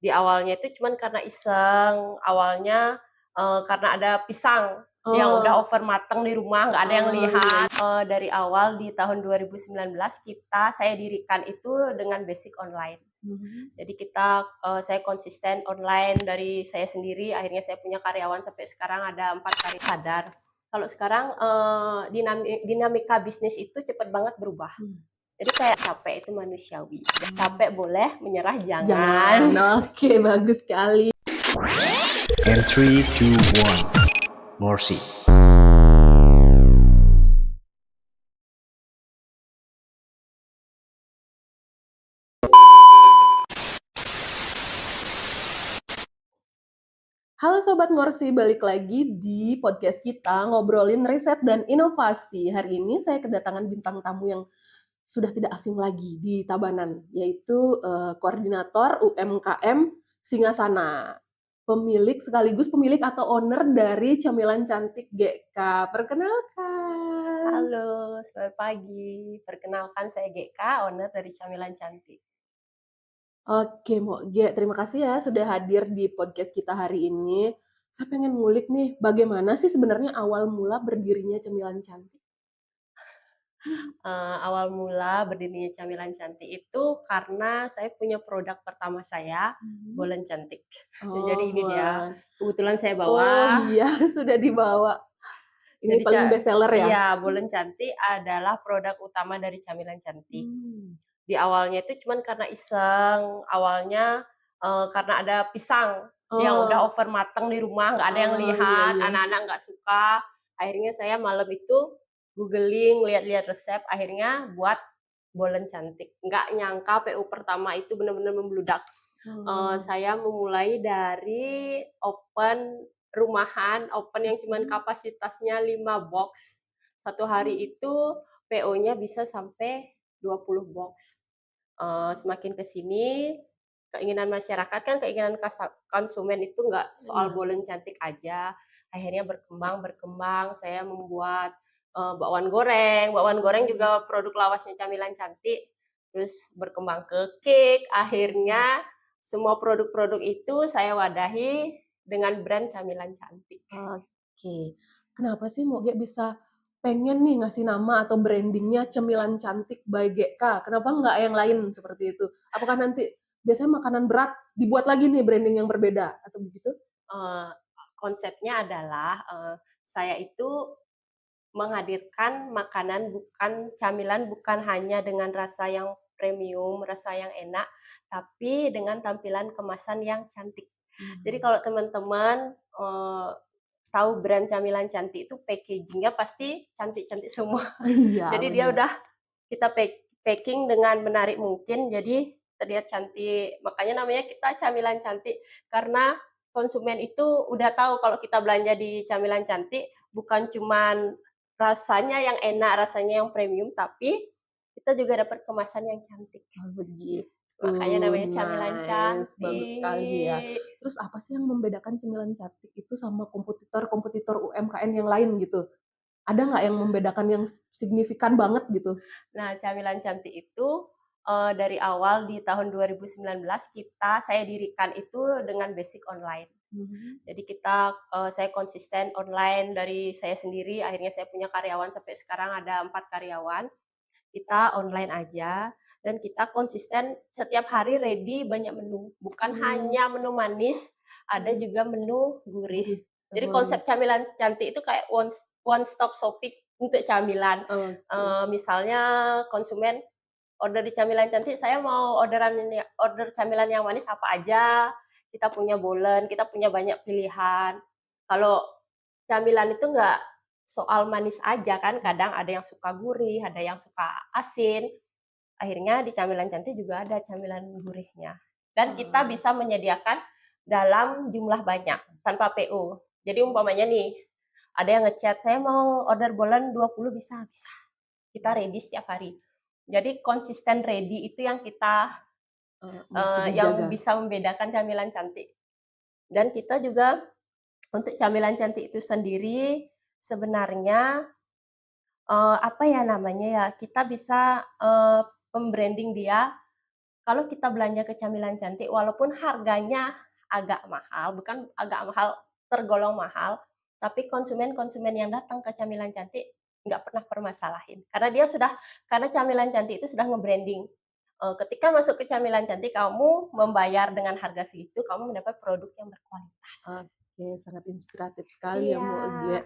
Di awalnya itu cuman karena iseng, awalnya, karena ada pisang yang udah Oh, over mateng di rumah, nggak ada yang oh, iya, lihat. iya. Dari awal di tahun 2019 saya dirikan itu dengan basic online. Mhm. Jadi saya konsisten online dari saya sendiri, akhirnya saya punya karyawan sampai sekarang ada 4 sadar. Kalau sekarang, dinamika bisnis itu cepat banget berubah. Mmm. Jadi kayak capek itu manusiawi, Mmm. capek boleh, menyerah jangan. Jangan, oke, bagus sekali. And 3, 2, 1, Morsi. Halo Sobat Morsi, balik lagi di podcast kita ngobrolin riset dan inovasi. Hari ini saya kedatangan bintang tamu yang sudah tidak asing lagi di Tabanan, yaitu koordinator UMKM Singasana, pemilik sekaligus pemilik atau owner dari Camilan Cantik GK. Perkenalkan. Halo, selamat pagi. Perkenalkan saya GK, owner dari Camilan Cantik. Oke, Mbak G, terima kasih ya sudah hadir di podcast kita hari ini. Saya pengen ngulik nih, bagaimana sih sebenarnya awal mula berdirinya Camilan Cantik? Awal mula berdirinya Camilan Cantik itu karena saya punya produk pertama saya, Mhm. bolen cantik. Jadi Oh, ini dia, buat. kebetulan saya Oh bawa. iya, sudah dibawa. Ini Jadi paling best seller ya? iya, bolen cantik adalah produk utama dari Camilan Cantik. Mmm. Di awalnya itu cuman karena iseng, awalnya, karena ada pisang yang udah Oh, over mateng di rumah, nggak ada yang oh, iya, lihat, iya. anak-anak nggak suka. Akhirnya saya malam itu googling, lihat-lihat resep, akhirnya buat bolen cantik. Nggak nyangka PO pertama itu benar-benar membludak. Oh. Saya memulai dari open yang cuman Mhm. kapasitasnya 5 box. Satu hari Mmm. itu PO-nya bisa sampai 20 box. Semakin ke sini, keinginan masyarakat kan keinginan konsumen itu nggak soal Iya. bolen cantik aja, akhirnya berkembang, saya membuat, bakwan goreng Mmm. juga produk lawasnya Camilan Cantik, terus berkembang ke cake, akhirnya semua produk-produk itu saya wadahi dengan brand Camilan Cantik. Oke. Kenapa sih Mbak G bisa pengen nih ngasih nama atau branding-nya Cemilan Cantik by GK? Kenapa nggak yang lain seperti itu? Apakah nanti biasanya makanan berat dibuat lagi nih branding yang berbeda atau begitu? Eee, Konsepnya adalah, saya itu menghadirkan makanan camilan bukan hanya dengan rasa yang premium, rasa yang enak, tapi dengan tampilan kemasan yang cantik. Jadi Mmm. kalau teman-teman, tahu brand Camilan Cantik itu packaging-nya pasti cantik-cantik semua. Iya, Jadi dia bener. udah kita packing dengan menarik mungkin, jadi terlihat cantik. Makanya namanya kita Camilan Cantik, karena konsumen itu udah tahu kalau kita belanja di Camilan Cantik, bukan cuman rasanya yang enak, rasanya yang premium, tapi kita juga dapat kemasan yang cantik. Oh, begitu. Makanya namanya Camilan Nice, bagus sekali ya. Cantik. Terus apa sih yang membedakan Cemilan Cantik itu sama kompetitor-kompetitor UMKM yang lain gitu? Ada nggak yang membedakan yang signifikan banget gitu? Nah, Camilan Cantik itu, dari awal di tahun 2019 saya dirikan itu dengan basic online. Mhm. Jadi saya konsisten online dari saya sendiri, akhirnya saya punya karyawan sampai sekarang ada 4 karyawan. Kita online aja dan kita konsisten setiap hari ready banyak menu, bukan Mmm. hanya menu manis, ada Mmm. juga menu gurih. Gurih. Jadi Oh, iya. konsep Camilan Cantik itu kayak one stop shopping untuk camilan. Oke. Misalnya konsumen order di Camilan Cantik, saya mau order camilan yang manis apa aja, kita punya bolen, kita punya banyak pilihan. Kalau camilan itu nggak soal manis aja kan, kadang ada yang suka gurih, ada yang suka asin, akhirnya di Camilan Cantik juga ada camilan gurihnya. Dan kita Oh. bisa menyediakan dalam jumlah banyak, tanpa PO. Jadi umpamanya nih, ada yang ngechat, "Saya mau order bolen 20," bisa bisa. Kita ready setiap hari. Jadi konsisten ready itu yang Masih yang dijaga. bisa membedakan Camilan Cantik. Dan kita juga untuk Camilan Cantik itu sendiri sebenarnya, apa ya namanya ya, kita bisa, dia kalau kita belanja ke Camilan Cantik walaupun harganya agak mahal, bukan agak mahal, tergolong mahal, tapi konsumen-konsumen yang datang ke Camilan Cantik nggak pernah permasalahin. Karena Camilan Cantik itu sudah nge-branding, ketika masuk ke Camilan Cantik kamu membayar dengan harga segitu, kamu mendapat produk yang berkualitas. Oke, sangat inspiratif sekali ya, Iya. Mbak Oge.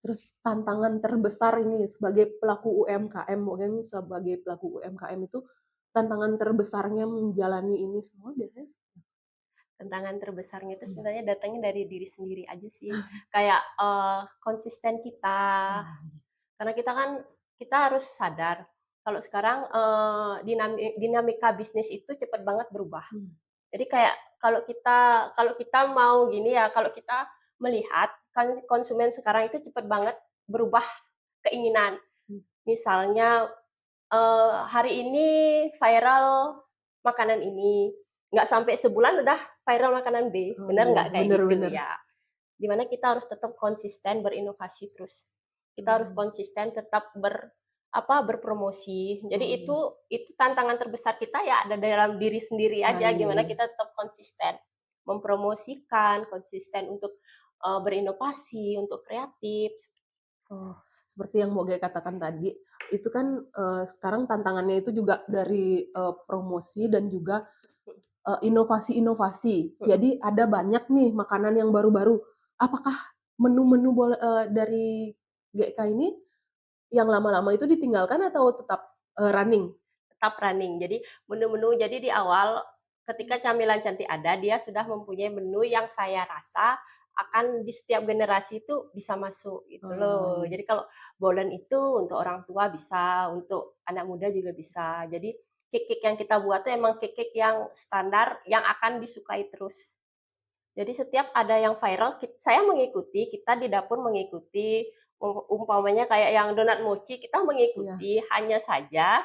Terus tantangan terbesar ini sebagai pelaku UMKM, mungkin sebagai pelaku UMKM itu tantangan terbesarnya menjalani ini semua biasanya Tantangan terbesarnya itu iya. sebenarnya datangnya dari diri sendiri aja sih. Kayak, konsisten kita, Oh, karena kita harus sadar kalau sekarang, dinamika bisnis itu cepat banget berubah. hmm, Jadi kayak kalau kita mau gini ya, kalau kita melihat kan konsumen sekarang itu cepat banget berubah keinginan. hmm. Misalnya, hari ini viral makanan ini, nggak sampai sebulan udah viral makanan B, Oh bener iya, nggak kayak bener gitu? bener. Ya, dimana kita harus tetap konsisten berinovasi terus. Kita harus Hmm, konsisten tetap berpromosi. oh Jadi iya. itu tantangan terbesar kita ya ada dalam diri sendiri Ah, aja, iya gimana iya. kita tetap konsisten mempromosikan, konsisten untuk, berinovasi, untuk kreatif. Oh, seperti yang Mbak katakan tadi, itu kan, sekarang tantangannya itu juga dari, promosi dan juga, inovasi-inovasi. Mhm. Jadi ada banyak nih makanan yang baru-baru. Apakah menu-menu dari GK ini yang lama-lama itu ditinggalkan atau tetap, running? Tetap running. Jadi di awal ketika Camilan Cantik ada, dia sudah mempunyai menu yang saya rasa akan di setiap generasi itu bisa masuk gitu Oh, loh. iya. Jadi kalau bolen itu untuk orang tua bisa, untuk anak muda juga bisa. Jadi cake-cake yang kita buat tuh emang cake-cake yang standar yang akan disukai terus. Jadi setiap ada yang viral, saya mengikuti, kita di dapur mengikuti, umpamanya kayak yang donat mochi, kita Iya. mengikuti, hanya saja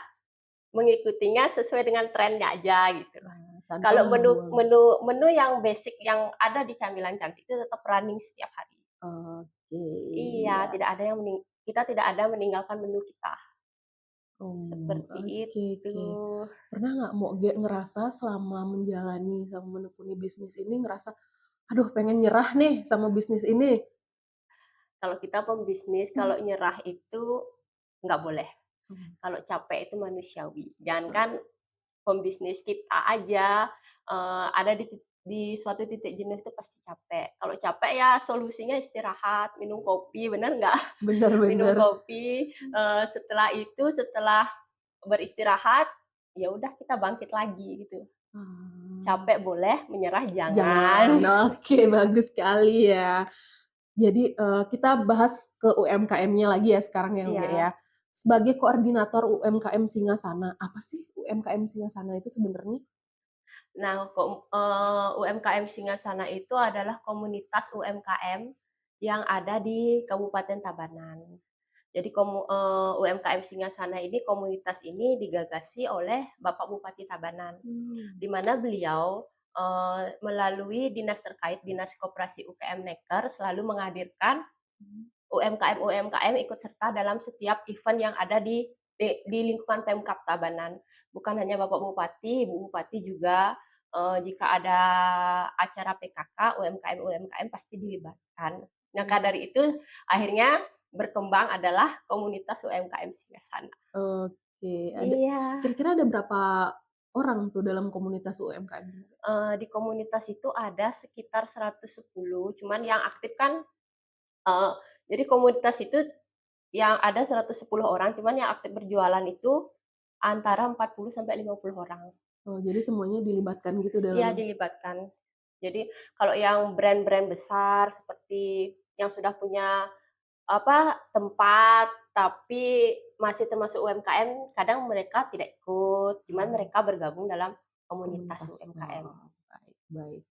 mengikutinya sesuai dengan trennya aja gitu loh. Tanpa Kalau menu membuang. menu menu yang basic yang ada di Camilan Cantik itu tetap running setiap hari. Oke, Iya, iya. kita tidak ada meninggalkan menu kita, seperti Oke itu. oke. Pernah nggak Moge ngerasa selama menjalani sama menekuni bisnis ini ngerasa, "Aduh pengen nyerah nih sama bisnis ini." Kalau kita pembisnis, Mhm. kalau nyerah itu nggak boleh. Mmm, Kalau capek itu manusiawi. Jangankan pembisnis kita aja, ada di suatu titik jenuh itu pasti capek. Kalau capek ya solusinya istirahat, minum kopi, bener nggak? bener Minum bener. kopi, setelah beristirahat, ya udah kita bangkit lagi gitu. Oh, Capek boleh, menyerah jangan. jangan. Oke, bagus sekali ya. Jadi, kita bahas ke UMKM-nya lagi ya sekarang ya, Mbak, ya. Iya. Sebagai koordinator UMKM Singasana, apa sih UMKM Singasana itu sebenarnya? Nah, UMKM Singasana itu adalah komunitas UMKM yang ada di Kabupaten Tabanan. Jadi UMKM Singasana ini, komunitas ini digagasi oleh Bapak Bupati Tabanan, Mmm. di mana beliau, melalui dinas terkait, Dinas Koperasi UKM Neker, selalu menghadirkan UMKM-UMKM ikut serta dalam setiap event yang ada di lingkungan Pemkab Tabanan. Bukan hanya Bapak Bupati, Ibu Bupati juga, jika ada acara PKK, UMKM-UMKM pasti dilibatkan. Maka dari itu akhirnya berkembang adalah komunitas UMKM Singasana. Oke, Iya, kira-kira ada berapa orang tuh dalam komunitas UMKM ini? di komunitas itu ada sekitar 110, cuman yang aktif kan, eee, jadi komunitas itu yang ada 110 orang, cuman yang aktif berjualan itu antara 40 sampai 50 orang. Oh, jadi semuanya dilibatkan gitu dalam Iya, dilibatkan. Jadi kalau yang brand-brand besar seperti yang sudah punya tempat, tapi masih termasuk UMKM, kadang mereka tidak ikut, cuman oh, mereka bergabung dalam komunitas komunitas. UMKM. Oh, baik baik.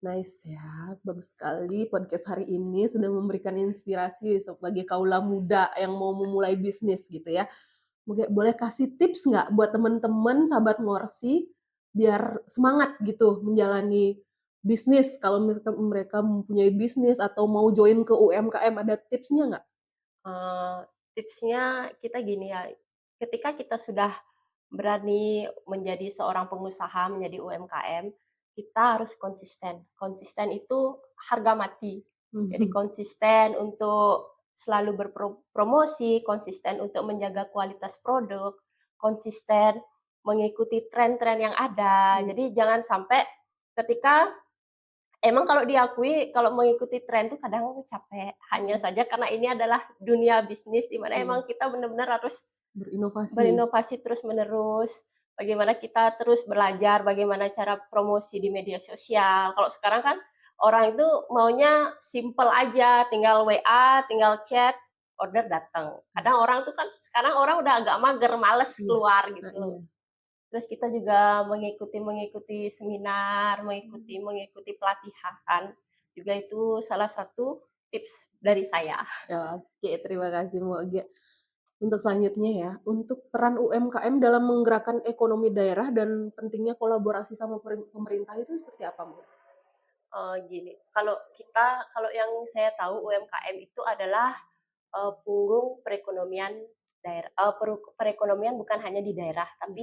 Nice ya, bagus sekali podcast hari ini sudah memberikan inspirasi sebagai kaula muda yang mau memulai bisnis gitu ya. Boleh kasih tips nggak buat teman-teman sahabat Ngorsi, biar semangat gitu menjalani bisnis kalau misalkan mereka mempunyai bisnis atau mau join ke UMKM, ada tipsnya nggak? Eee, Tipsnya kita gini ya, ketika kita sudah berani menjadi seorang pengusaha, menjadi UMKM, kita harus konsisten. Konsisten itu harga mati. Jadi Mhm. konsisten untuk selalu berpromosi, konsisten untuk menjaga kualitas produk, konsisten mengikuti tren-tren yang ada. Iya. Jadi jangan sampai ketika emang kalau diakui kalau mengikuti tren tuh kadang capek. Hanya Mhm. saja karena ini adalah dunia bisnis di mana Iya, emang kita benar-benar harus berinovasi. berinovasi terus-menerus, bagaimana kita terus belajar bagaimana cara promosi di media sosial. Kalau sekarang kan orang itu maunya simple aja, tinggal WA, tinggal chat, order datang. Kadang orang tuh kan sekarang orang udah agak mager, males Iya, keluar gitu loh. iya. Terus kita juga mengikuti seminar, Mmm. mengikuti pelatihan, juga itu salah satu tips dari saya. Oke, terima kasih Mbak. Untuk selanjutnya ya, untuk peran UMKM dalam menggerakkan ekonomi daerah dan pentingnya kolaborasi sama pemerintah itu seperti apa, Mbak? Gini, kalau yang saya tahu UMKM itu adalah, punggung perekonomian perekonomian bukan hanya di daerah, Iya. tapi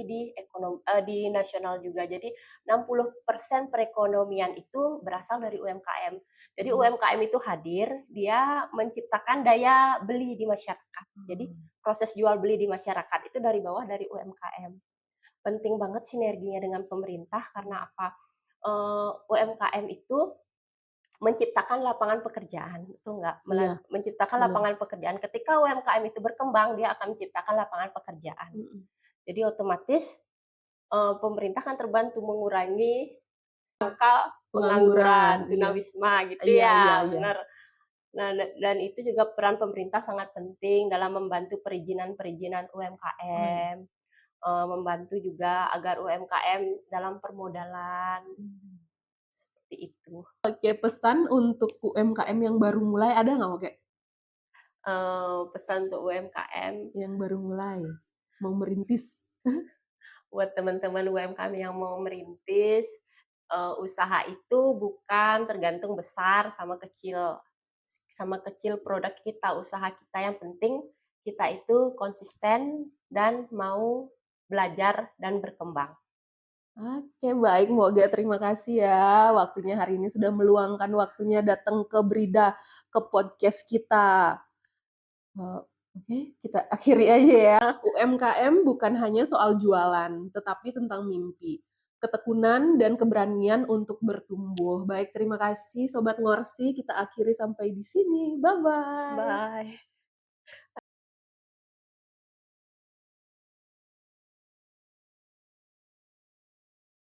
di nasional juga. Jadi 60% perekonomian itu berasal dari UMKM. Jadi Mmm. UMKM itu hadir, dia menciptakan daya beli di masyarakat. Jadi Mmm. proses jual beli di masyarakat itu dari bawah dari UMKM. Penting banget sinerginya dengan pemerintah karena apa? UMKM itu menciptakan lapangan pekerjaan, betul nggak? Iya, Menciptakan bener. lapangan pekerjaan. Ketika UMKM itu berkembang, dia akan menciptakan lapangan pekerjaan. Mhm. Jadi otomatis, pemerintah kan terbantu mengurangi angka Pengangguran, pengangguran, iya. tunawisma gitu Iya, iya, ya, iya. benar. Nah, dan itu juga peran pemerintah sangat penting dalam membantu perizinan-perizinan Oh, iya. UMKM, membantu juga agar UMKM dalam permodalan, Mmm. seperti itu. Oke, pesan untuk UMKM yang baru mulai ada nggak, Mbak? Pesan untuk UMKM, Yang baru mulai, mau merintis? buat teman-teman UMKM yang mau merintis, usaha itu bukan tergantung besar sama kecil produk kita, usaha kita, yang penting kita itu konsisten dan mau belajar dan berkembang. Oke, baik Mbak, terima kasih ya waktunya hari ini sudah meluangkan waktunya datang ke Brida, ke podcast kita. Oke, kita akhiri aja ya. UMKM bukan hanya soal jualan, tetapi tentang mimpi, ketekunan, dan keberanian untuk bertumbuh. Baik, terima kasih Sobat Ngorsi, kita akhiri sampai di sini. Bye-bye. Bye.